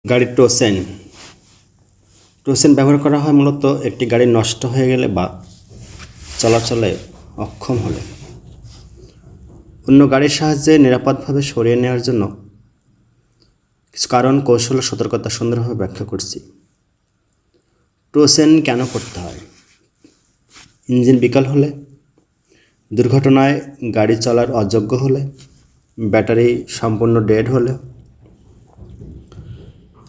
গাড়ির টোসেন ব্যবহার করা হয় মূলত একটি গাড়ি নষ্ট হয়ে গেলে বা চলাচলে অক্ষম হলে অন্য গাড়ির সাহায্যে নিরাপদভাবে সরিয়ে নেওয়ার জন্য কিছু কারণ, কৌশল ও সতর্কতা সুন্দরভাবে ব্যাখ্যা করছি। টোসেন কেন করতে হয়? ইঞ্জিন বিকল হলে, দুর্ঘটনায় গাড়ি চলার অযোগ্য হলে, ব্যাটারি সম্পূর্ণ ডেড হলে,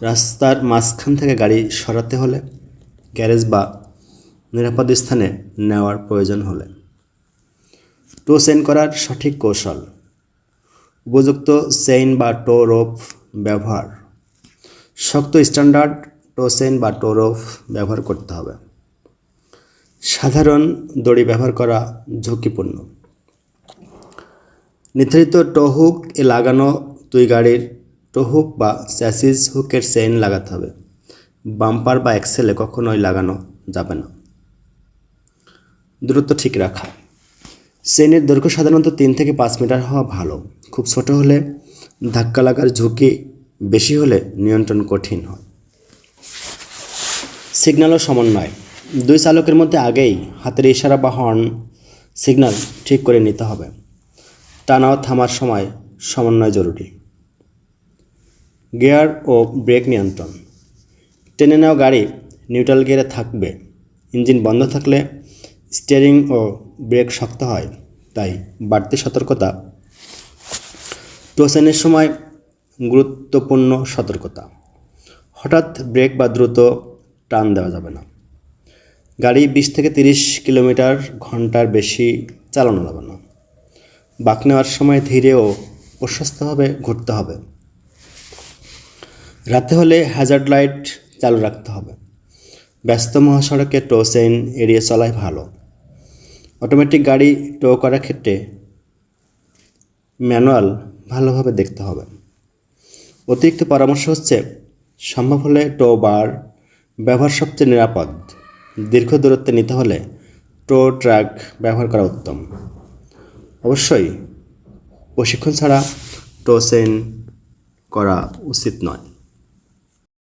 রাস্তার মাঝখান থেকে গাড়ি সরাতে হলে, গ্যারেজ বা নিরাপদ স্থানে নেওয়ার প্রয়োজন হলে। টোসেন করার সঠিক কৌশল: উপযুক্ত চেইন বা টো রোপ ব্যবহার। শক্ত স্ট্যান্ডার্ড টোসেন বা টো রোপ ব্যবহার করতে হবে। সাধারণ দড়ি ব্যবহার করা ঝুঁকিপূর্ণ। নির্ধারিত টো হুক এ লাগানো দুই গাড়ির টো হুক বা চ্যাসিস হুকের চেইন লাগাতে হবে। বাম্পার বা অ্যাক্সেলে কখনোই লাগানো যাবে না। দূরত্ব ঠিক রাখা। চেইনের দৈর্ঘ্য সাধারণত 3 থেকে 5 মিটার হওয়া ভালো। খুব ছোট হলে ধাক্কা লাগার ঝুঁকি বেশি হলে নিয়ন্ত্রণ কঠিন হয়। সিগন্যাল ও সমন্বয়। দুই চালকের মধ্যে আগেই হাতের ইশারা বা হর্ন সিগন্যাল ঠিক করে নিতে হবে। টানা ও থামার সময় সমন্বয় জরুরি। গিয়ার ও ব্রেক নিয়ন্ত্রণ। টেনে নেওয়া গাড়ি নিউট্রাল গিয়ারে থাকবে। ইঞ্জিন বন্ধ থাকলে স্টিয়ারিং ও ব্রেক শক্ত হয়, তাই বাড়তি সতর্কতা। টোসেনের সময় গুরুত্বপূর্ণ সতর্কতা: হঠাৎ ব্রেক বা দ্রুত টান দেওয়া যাবে না। গাড়ি 20 থেকে 30 কিলোমিটার/ঘন্টার বেশি চালানো যাবে না। বাঁক নেওয়ার সময় ধীরে ও প্রশস্তভাবে ঘুরতে হবে। রাতে হলে হ্যাজার্ড লাইট চালু রাখতে হবে। ব্যস্ত মহাসড়কে টোসেন এড়িয়ে চলাই ভালো। অটোমেটিক গাড়ি টো করার ক্ষেত্রে ম্যানুয়াল ভালোভাবে দেখতে হবে। অতিরিক্ত পরামর্শ হচ্ছে, সম্ভব হলে টো বার ব্যবহার সবচেয়ে নিরাপদ। দীর্ঘ দূরত্বে নিতে হলে টো ট্রাক ব্যবহার করা উত্তম। অবশ্যই প্রশিক্ষণ ছাড়া টোসেন করা উচিত নয়।